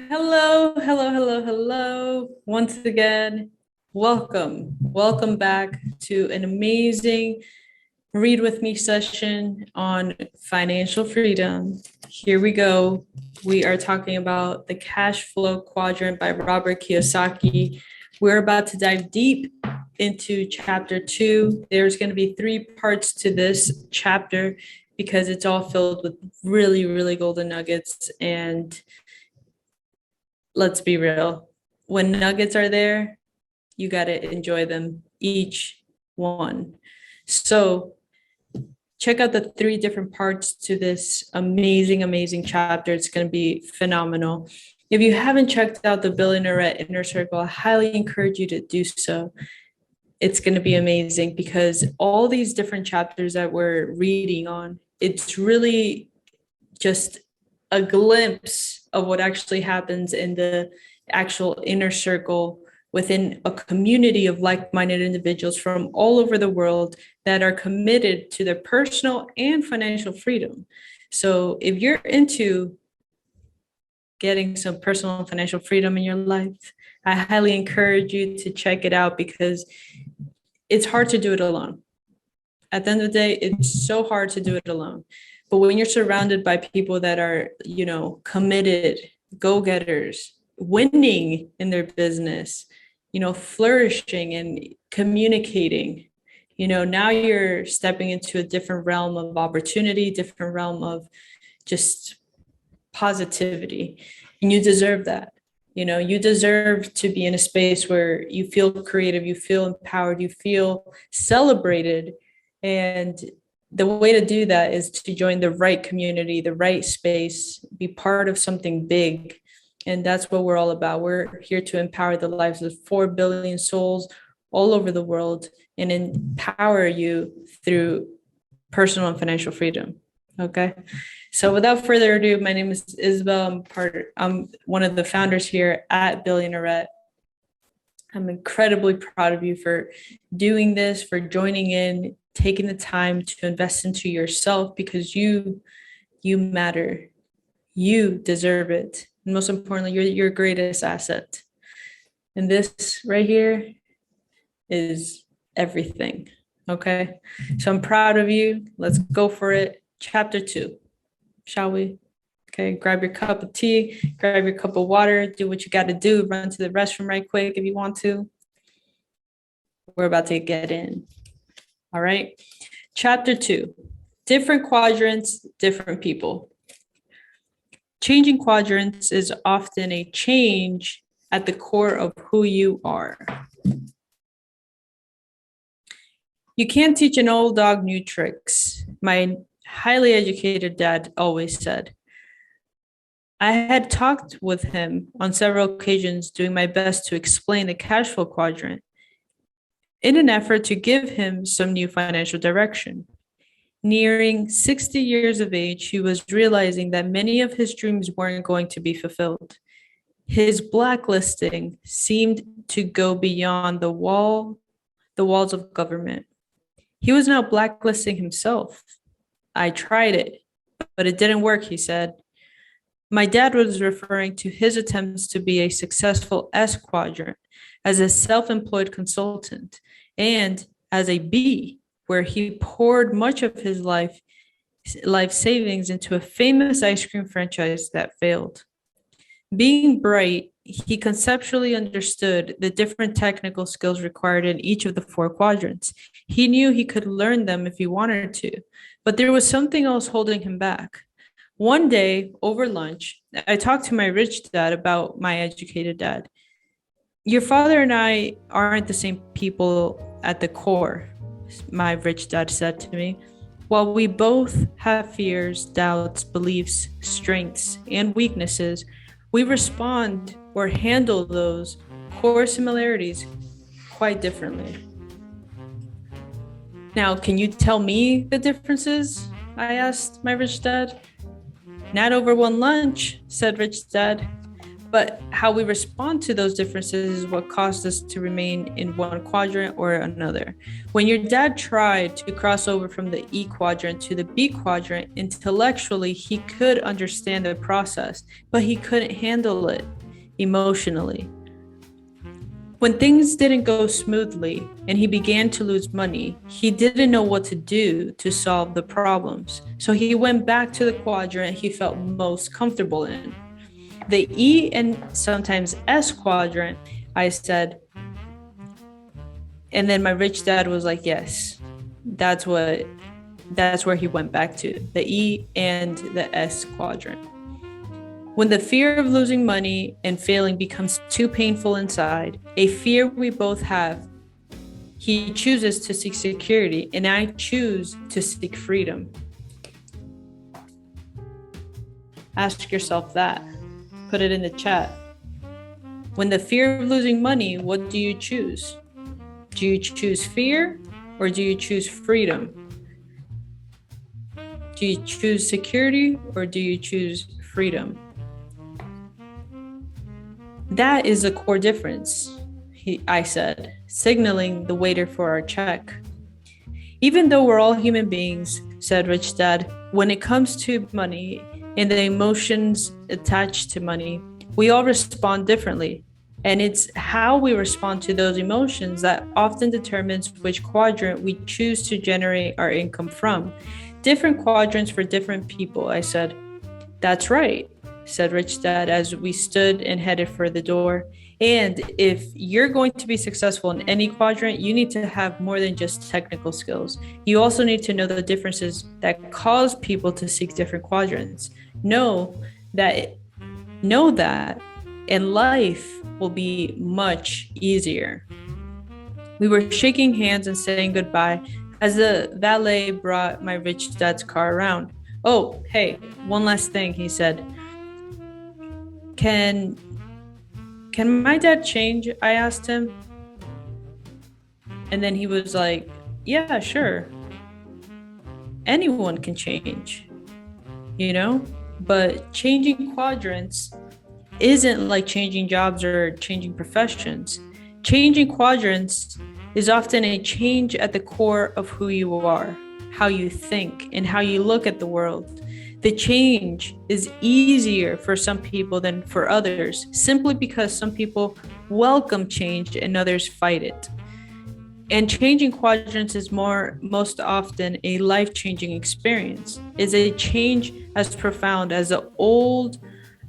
Hello, hello, hello, hello. Once again, welcome. Welcome back to an amazing read with me session on financial freedom. Here we go. We are talking about the Cash Flow Quadrant by Robert Kiyosaki. We're about to dive deep into chapter 2. There's going to be 3 parts to this chapter because it's all filled with really, really golden nuggets. And let's be real, when nuggets are there, you got to enjoy them, each one. So check out the 3 different parts to this amazing chapter. It's going to be phenomenal. If you haven't checked out the Billionaire Inner Circle, I highly encourage you to do so. It's going to be amazing because all these different chapters that we're reading on, it's really just a glimpse of what actually happens in the actual inner circle within a community of like-minded individuals from all over the world that are committed to their personal and financial freedom. So if you're into getting some personal and financial freedom in your life, I highly encourage you to check it out because it's hard to do it alone. At the end of the day, it's so hard to do it alone. But when you're surrounded by people that are, committed, go-getters, winning in their business, flourishing and communicating, now you're stepping into a different realm of opportunity, different realm of just positivity. And you deserve that. You deserve to be in a space where you feel creative, you feel empowered, you feel celebrated. And the way to do that is to join the right community, the right space, be part of something big. And that's what we're all about. We're here to empower the lives of 4 billion souls all over the world and empower you through personal and financial freedom. Okay. So without further ado, my name is Isabel. I'm one of the founders here at Billionaire. I'm incredibly proud of you for doing this, for joining in, taking the time to invest into yourself because you matter. You deserve it. And most importantly, you're your greatest asset. And this right here is everything. Okay. So I'm proud of you. Let's go for it. Chapter 2, shall we? Okay, grab your cup of tea, grab your cup of water, do what you got to do, run to the restroom right quick if you want to. We're about to get in. All right. Chapter 2, different quadrants, different people. Changing quadrants is often a change at the core of who you are. You can't teach an old dog new tricks, my highly educated dad always said. I had talked with him on several occasions, doing my best to explain the cash flow quadrant in an effort to give him some new financial direction. Nearing 60 years of age, he was realizing that many of his dreams weren't going to be fulfilled. His blacklisting seemed to go beyond the walls of government. He was now blacklisting himself. I tried it, but it didn't work, he said. My dad was referring to his attempts to be a successful S quadrant as a self-employed consultant and as a B, where he poured much of his life savings into a famous ice cream franchise that failed. Being bright, he conceptually understood the different technical skills required in each of the 4 quadrants. He knew he could learn them if he wanted to, but there was something else holding him back. One day over lunch, I talked to my rich dad about my educated dad. Your father and I aren't the same people at the core, my rich dad said to me. While we both have fears, doubts, beliefs, strengths, and weaknesses, we respond or handle those core similarities quite differently. Now, can you tell me the differences? I asked my rich dad. Not over one lunch, said rich dad. But how we respond to those differences is what caused us to remain in one quadrant or another. When your dad tried to cross over from the E quadrant to the B quadrant, intellectually, he could understand the process, but he couldn't handle it emotionally. When things didn't go smoothly and he began to lose money, he didn't know what to do to solve the problems. So he went back to the quadrant he felt most comfortable in. The E and sometimes S quadrant, I said, and then my rich dad was like, yes, that's where he went back to, the E and the S quadrant. When the fear of losing money and failing becomes too painful inside, a fear we both have, he chooses to seek security, and I choose to seek freedom. Ask yourself that. Put it in the chat. When the fear of losing money, what do you choose? Do you choose fear or do you choose freedom? Do you choose security or do you choose freedom? That is a core difference, I said, signaling the waiter for our check. Even though we're all human beings, said Rich Dad, when it comes to money and the emotions attached to money, we all respond differently. And it's how we respond to those emotions that often determines which quadrant we choose to generate our income from. Different quadrants for different people, I said. That's right, said Rich Dad as we stood and headed for the door. And if you're going to be successful in any quadrant, you need to have more than just technical skills. You also need to know the differences that cause people to seek different quadrants. Know that, and life will be much easier. We were shaking hands and saying goodbye as the valet brought my rich dad's car around. Oh, hey, one last thing, he said. Can my dad change? I asked him. And then he was like, yeah, sure. Anyone can change, but changing quadrants isn't like changing jobs or changing professions. Changing quadrants is often a change at the core of who you are, how you think, and how you look at the world. The change is easier for some people than for others, simply because some people welcome change and others fight it. And changing quadrants is most often a life-changing experience. It's a change as profound as the old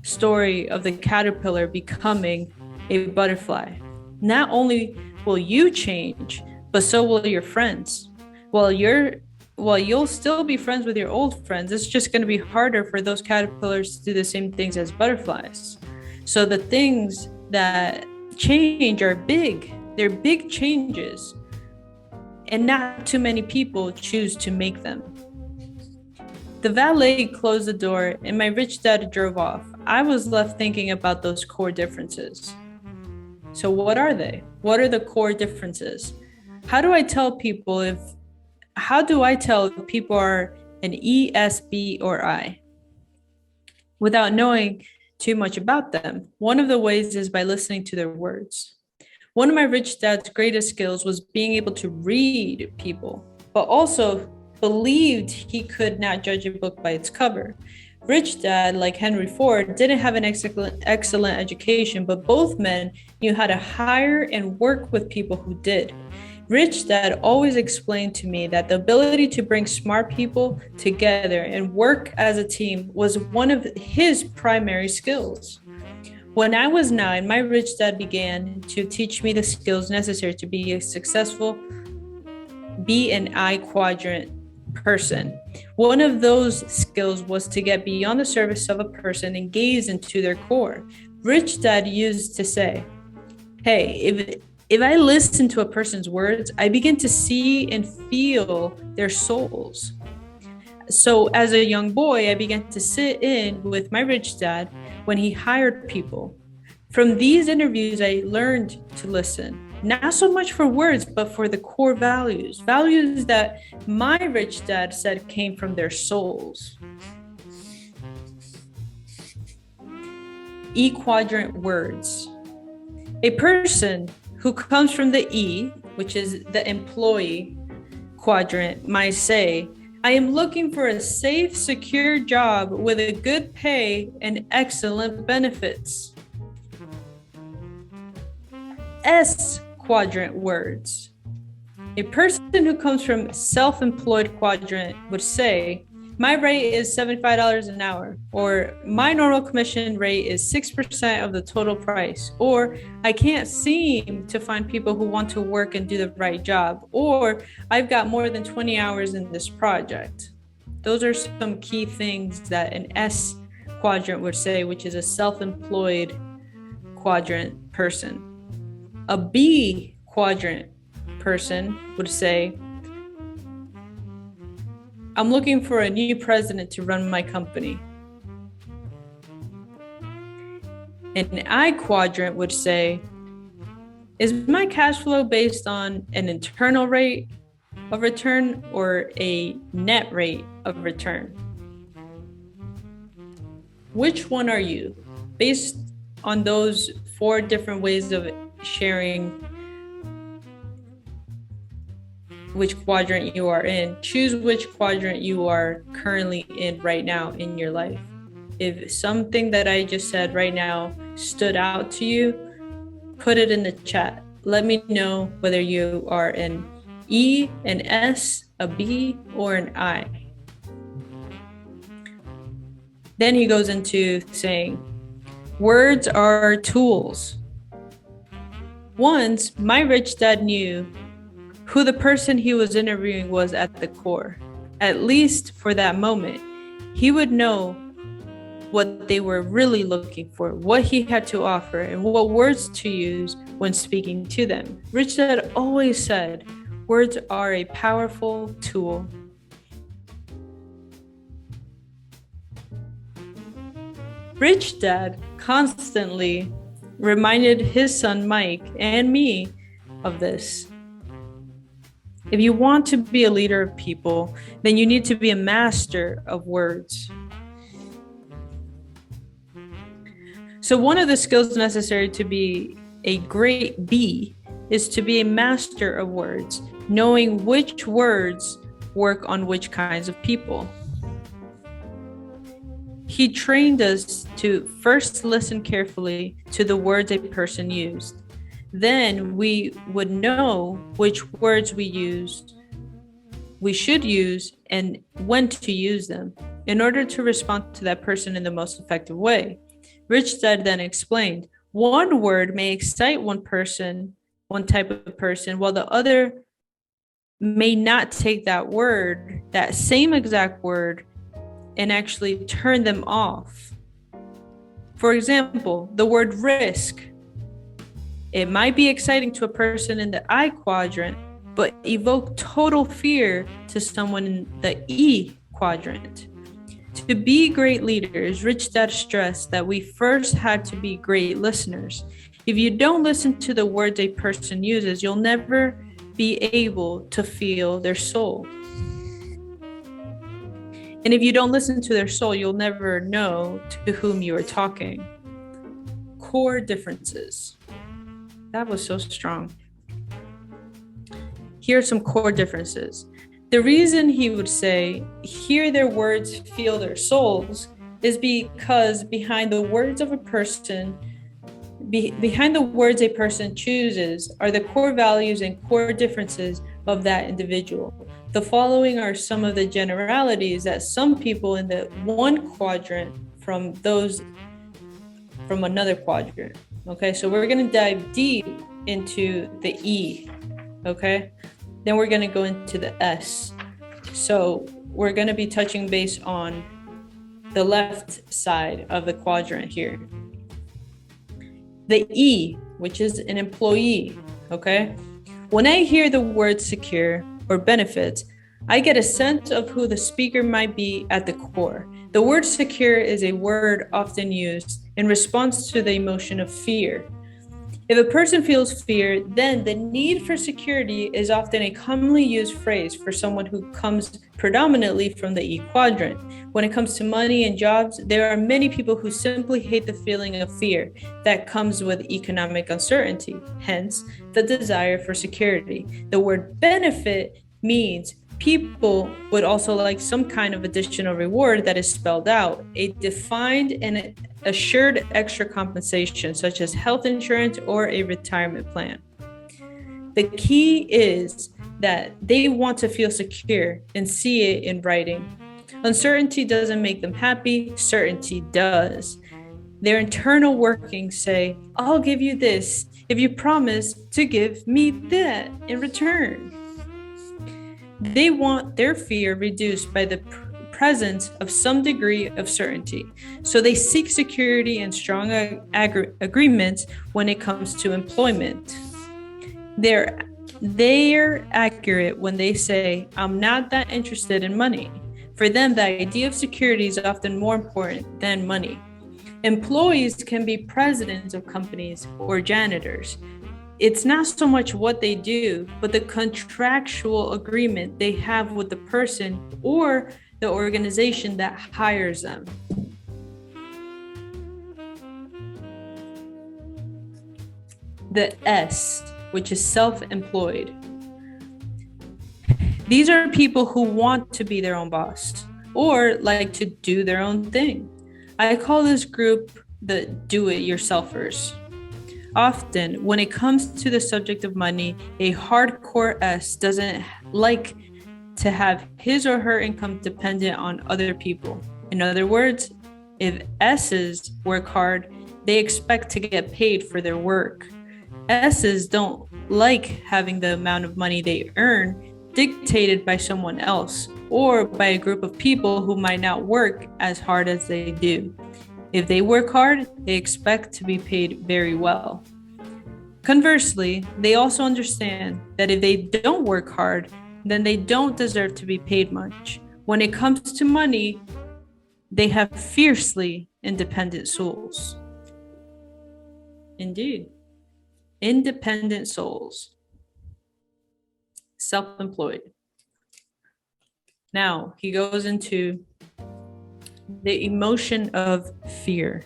story of the caterpillar becoming a butterfly. Not only will you change, but so will your friends. While you'll still be friends with your old friends, it's just going to be harder for those caterpillars to do the same things as butterflies. So the things that change are big. They're big changes, and not too many people choose to make them. The valet closed the door and my rich dad drove off. I was left thinking about those core differences. So what are they? What are the core differences? How do I tell people if people are an E, S, B, or I without knowing too much about them? One of the ways is by listening to their words. One of my rich dad's greatest skills was being able to read people, but also believed he could not judge a book by its cover. Rich Dad, like Henry Ford, didn't have an excellent education, but both men knew how to hire and work with people who did. Rich Dad always explained to me that the ability to bring smart people together and work as a team was one of his primary skills. When I was 9, my rich dad began to teach me the skills necessary to be a successful B and I quadrant person. One of those skills was to get beyond the surface of a person and gaze into their core. Rich Dad used to say, hey, if I listen to a person's words, I begin to see and feel their souls. So as a young boy, I began to sit in with my rich dad when he hired people. From these interviews, I learned to listen. Not so much for words, but for the core values that my rich dad said came from their souls. E quadrant words. A person who comes from the E, which is the employee quadrant, might say, I am looking for a safe, secure job with a good pay and excellent benefits. S quadrant words. A person who comes from self-employed quadrant would say, my rate is $75 an hour, or my normal commission rate is 6% of the total price, or I can't seem to find people who want to work and do the right job, or I've got more than 20 hours in this project. Those are some key things that an S quadrant would say, which is a self-employed quadrant person. A B quadrant person would say, I'm looking for a new president to run my company. An I quadrant would say, is my cash flow based on an internal rate of return or a net rate of return? Which one are you? Based on those 4 different ways of sharing which quadrant you are in, choose which quadrant you are currently in right now in your life. If something that I just said right now stood out to you, put it in the chat. Let me know whether you are an E, an S, a B, or an I. Then he goes into saying, words are tools. Once, my rich dad knew who the person he was interviewing was at the core. At least for that moment, he would know what they were really looking for, what he had to offer, and what words to use when speaking to them. Rich Dad always said, words are a powerful tool. Rich Dad constantly reminded his son Mike and me of this. If you want to be a leader of people, then you need to be a master of words. So one of the skills necessary to be a great B is to be a master of words, knowing which words work on which kinds of people. He trained us to first listen carefully to the words a person used. Then we would know which words we should use and when to use them in order to respond to that person in the most effective way. Rich Dad then explained, one word may excite one type of person, while the other may not take that word, that same exact word, and actually turn them off. For example, the word risk. It might be exciting to a person in the I quadrant, but evoke total fear to someone in the E quadrant. To be great leaders, Rich Dad stressed that we first had to be great listeners. If you don't listen to the words a person uses, you'll never be able to feel their soul. And if you don't listen to their soul, you'll never know to whom you are talking. Core differences. That was so strong. Here are some core differences. The reason he would say, hear their words, feel their souls, is because behind the words a person chooses are the core values and core differences of that individual. The following are some of the generalities that some people in the one quadrant from another quadrant. Okay, so we're going to dive deep into the E. Okay, then we're going to go into the S. So we're going to be touching base on the left side of the quadrant here. The E, which is an employee. Okay, when I hear the word secure or benefits, I get a sense of who the speaker might be at the core. The word secure is a word often used in response to the emotion of fear. If a person feels fear, then the need for security is often a commonly used phrase for someone who comes predominantly from the E quadrant. When it comes to money and jobs, there are many people who simply hate the feeling of fear that comes with economic uncertainty, hence the desire for security. The word benefit means people would also like some kind of additional reward that is spelled out, a defined and assured extra compensation, such as health insurance or a retirement plan. The key is that they want to feel secure and see it in writing. Uncertainty doesn't make them happy, certainty does. Their internal workings say, I'll give you this if you promise to give me that in return. They want their fear reduced by the presence of some degree of certainty. So they seek security and strong agreements when it comes to employment. They're accurate when they say, I'm not that interested in money. For them, the idea of security is often more important than money. Employees can be presidents of companies or janitors. It's not so much what they do, but the contractual agreement they have with the person or the organization that hires them. The S, which is self-employed. These are people who want to be their own boss or like to do their own thing. I call this group the do-it-yourselfers. Often, when it comes to the subject of money, a hardcore S doesn't like to have his or her income dependent on other people. In other words, if S's work hard, they expect to get paid for their work. S's don't like having the amount of money they earn dictated by someone else or by a group of people who might not work as hard as they do. If they work hard, they expect to be paid very well. Conversely, they also understand that if they don't work hard, then they don't deserve to be paid much. When it comes to money, they have fiercely independent souls. Indeed. Independent souls. Self-employed. Now, he goes into the emotion of fear.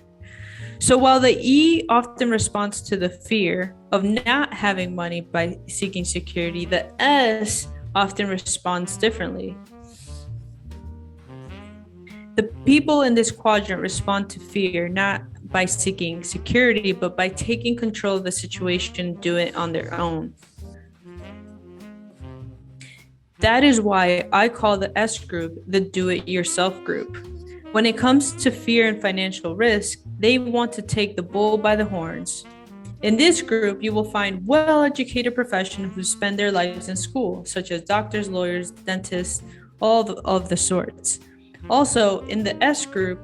So while the E often responds to the fear of not having money by seeking security, the S often responds differently. The people in this quadrant respond to fear not by seeking security, but by taking control of the situation, do it on their own. That is why I call the S group the do-it-yourself group. When it comes to fear and financial risk, they want to take the bull by the horns. In this group, you will find well-educated professionals who spend their lives in school, such as doctors, lawyers, dentists, all of the sorts. Also, in the S group,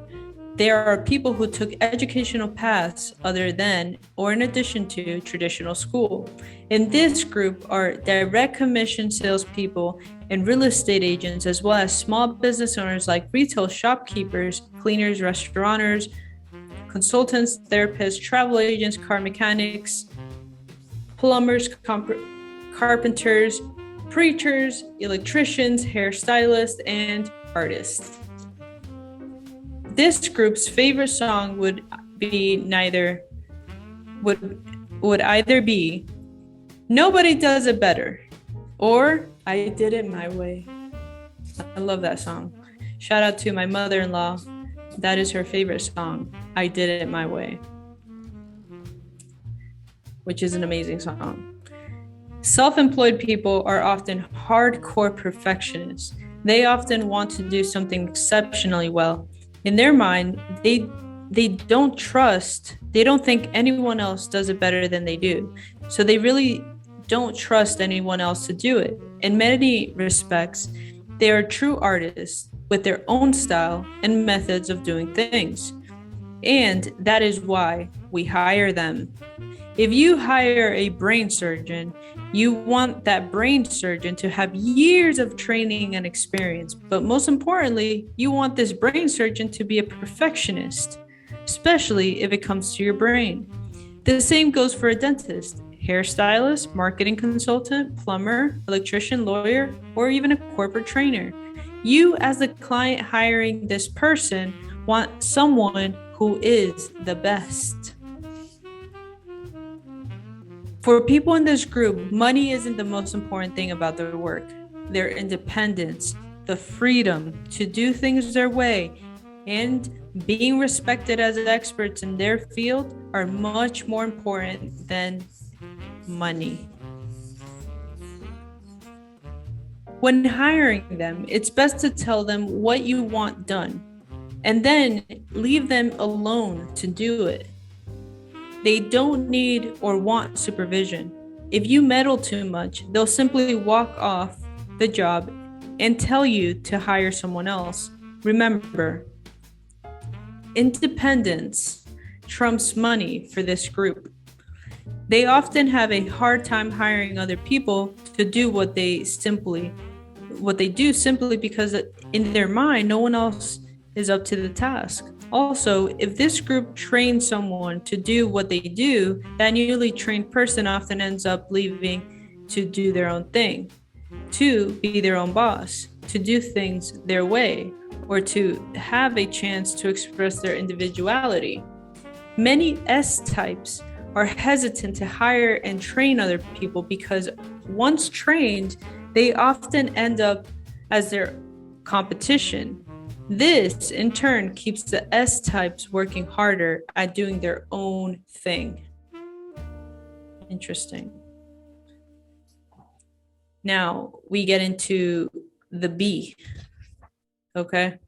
there are people who took educational paths other than or in addition to traditional school. In this group are direct commission salespeople and real estate agents, as well as small business owners like retail shopkeepers, cleaners, restaurateurs, consultants, therapists, travel agents, car mechanics, plumbers, carpenters, preachers, electricians, hairstylists, and artists. This group's favorite song would either be Nobody Does It Better or I Did It My Way. I love that song. Shout out to my mother-in-law. That is her favorite song, I Did It My Way, which is an amazing song. Self-employed people are often hardcore perfectionists. They often want to do something exceptionally well. In their mind, they don't think anyone else does it better than they do. So they really don't trust anyone else to do it. In many respects, they are true artists with their own style and methods of doing things. And that is why we hire them. If you hire a brain surgeon, you want that brain surgeon to have years of training and experience. But most importantly, you want this brain surgeon to be a perfectionist, especially if it comes to your brain. The same goes for a dentist, hairstylist, marketing consultant, plumber, electrician, lawyer, or even a corporate trainer. You, as the client hiring this person, want someone who is the best. For people in this group, money isn't the most important thing about their work. Their independence, the freedom to do things their way, and being respected as experts in their field are much more important than money. When hiring them, it's best to tell them what you want done and then leave them alone to do it. They don't need or want supervision. If you meddle too much, they'll simply walk off the job and tell you to hire someone else. Remember, independence trumps money for this group. They often have a hard time hiring other people to do what they do simply because in their mind, no one else is up to the task. Also, if this group trains someone to do what they do, that newly trained person often ends up leaving to do their own thing, to be their own boss, to do things their way, or to have a chance to express their individuality. Many S-types are hesitant to hire and train other people because once trained, they often end up as their competition. This, in turn, keeps the S-types working harder at doing their own thing. Interesting. Now we get into the B. Okay.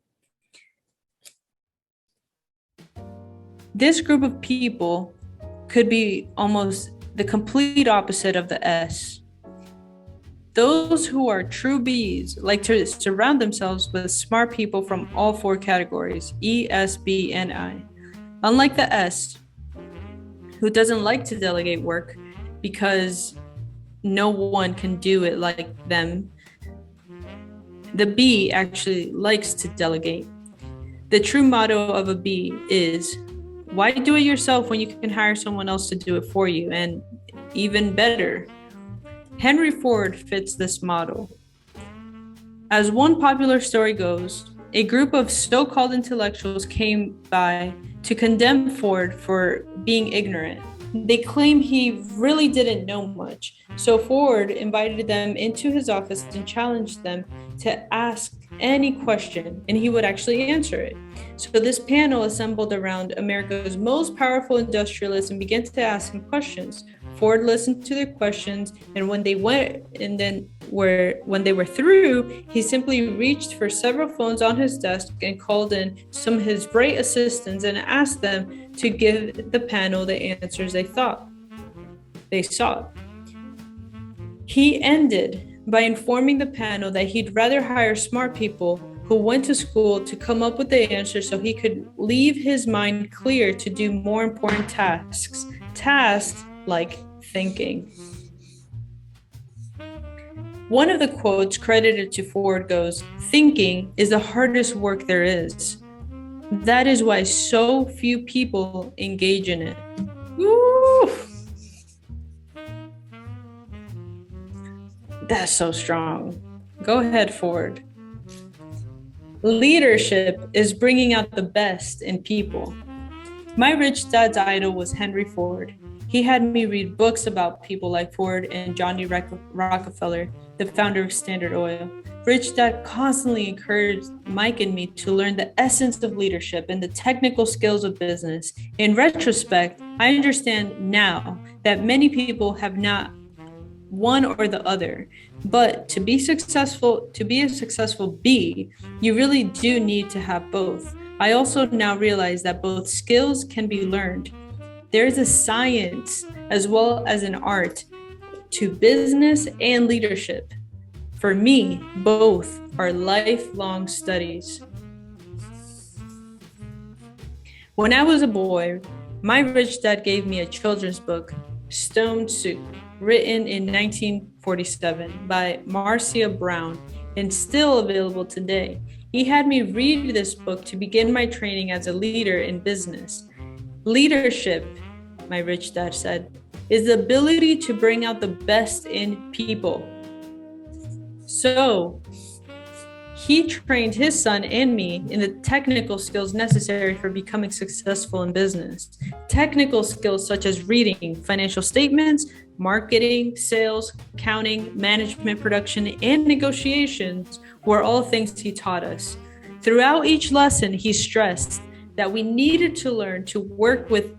This group of people could be almost the complete opposite of the S. Those who are true Bs like to surround themselves with smart people from all four categories, E, S, B, and I. Unlike the S, who doesn't like to delegate work because no one can do it like them, the B actually likes to delegate. The true motto of a B is, why do it yourself when you can hire someone else to do it for you? And even better, Henry Ford fits this model. As one popular story goes, a group of so-called intellectuals came by to condemn Ford for being ignorant. They claim he really didn't know much. So Ford invited them into his office and challenged them to ask any question, and he would actually answer it. So this panel assembled around America's most powerful industrialists and began to ask him questions. Ford listened to their questions, and when they were through, he simply reached for several phones on his desk and called in some of his bright assistants and asked them to give the panel the answers they sought. He ended by informing the panel that he'd rather hire smart people who went to school to come up with the answers so he could leave his mind clear to do more important tasks like thinking. One of the quotes credited to Ford goes, "Thinking is the hardest work there is. That is why so few people engage in it." Woo! That's so strong. Go ahead, Ford. Leadership is bringing out the best in people. My rich dad's idol was Henry Ford. He had me read books about people like Ford and Johnny Rockefeller, the founder of Standard Oil. Rich Dad constantly encouraged Mike and me to learn the essence of leadership and the technical skills of business. In retrospect, I understand now that many people have not one or the other, but to be a successful B, you really do need to have both. I also now realize that both skills can be learned. There is a science as well as an art to business and leadership. For me, both are lifelong studies. When I was a boy, my rich dad gave me a children's book, Stone Soup, written in 1947 by Marcia Brown and still available today. He had me read this book to begin my training as a leader in business. Leadership my rich dad said, is the ability to bring out the best in people. So he trained his son and me in the technical skills necessary for becoming successful in business. Technical skills such as reading financial statements, marketing, sales, accounting, management, production, and negotiations were all things he taught us. Throughout each lesson, he stressed that we needed to learn to work with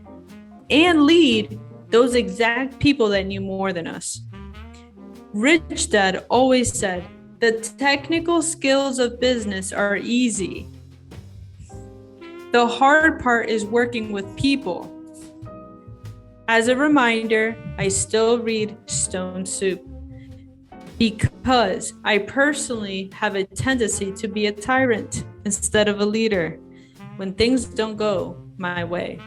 and lead those exact people that knew more than us. Rich Dad always said, the technical skills of business are easy. The hard part is working with people. As a reminder, I still read Stone Soup because I personally have a tendency to be a tyrant instead of a leader when things don't go my way.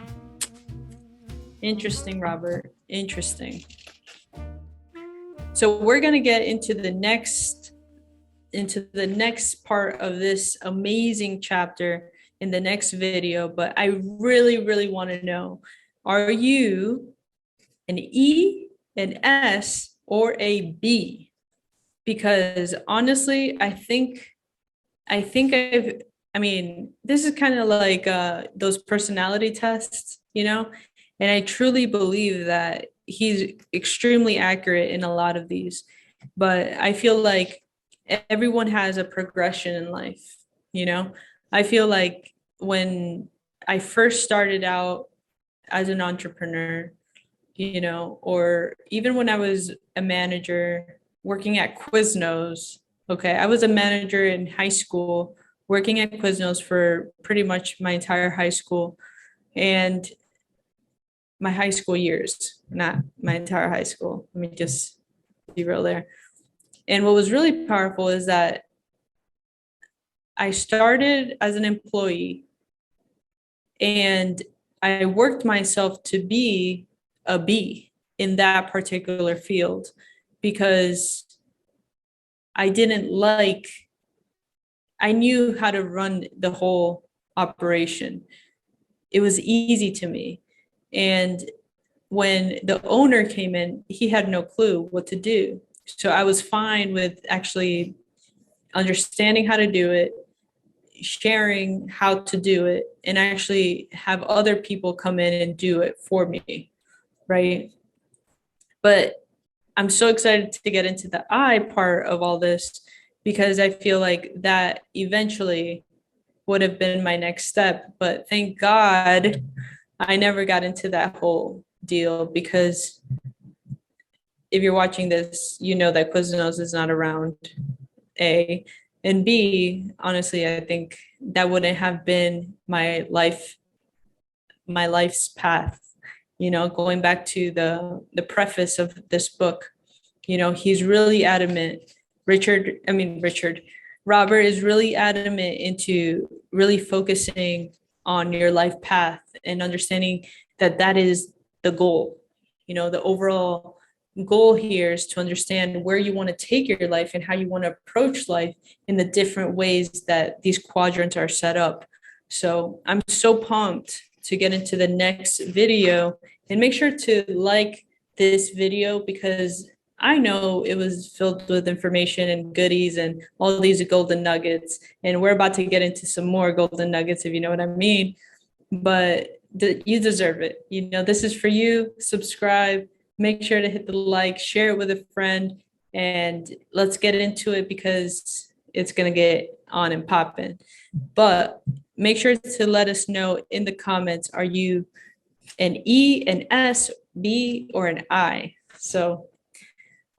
Interesting, Robert. Interesting. So we're going to get into the next part of this amazing chapter in the next video, but I really want to know, are you an E, an S, or a B? Because honestly, I mean, this is kind of like those personality tests, and I truly believe that he's extremely accurate in a lot of these, but I feel like everyone has a progression in life. I feel like when I first started out as an entrepreneur, or even when I was a manager working at Quiznos, okay, I was a manager in high school working at Quiznos for pretty much my entire high school and my high school years, not my entire high school. Let me just be real there. And what was really powerful is that I started as an employee and I worked myself to be a B in that particular field because I knew how to run the whole operation. It was easy to me. And when the owner came in, he had no clue what to do. So I was fine with actually understanding how to do it, sharing how to do it, and actually have other people come in and do it for me, right? But I'm so excited to get into the I part of all this because I feel like that eventually would have been my next step. But thank God I never got into that whole deal because if you're watching this, you know that Quiznos is not around, A. And B, honestly, I think that wouldn't have been my life's path. Going back to the preface of this book, he's really adamant. Robert is really adamant into really focusing on your life path and understanding that is the goal. The overall goal here is to understand where you want to take your life and how you want to approach life in the different ways that these quadrants are set up. So I'm so pumped to get into the next video, and make sure to like this video because I know it was filled with information and goodies and all these golden nuggets, and we're about to get into some more golden nuggets, if you know what I mean. But you deserve it. This is for you. Subscribe, make sure to hit the like, share it with a friend, and let's get into it because it's going to get on and popping. But make sure to let us know in the comments, are you an E, an S, B, or an I? So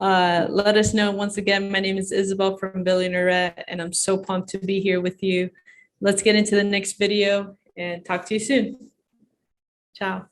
let us know. Once again, my name is Isabel from Billionaire, and I'm so pumped to be here with you. Let's get into the next video and talk to you soon. Ciao.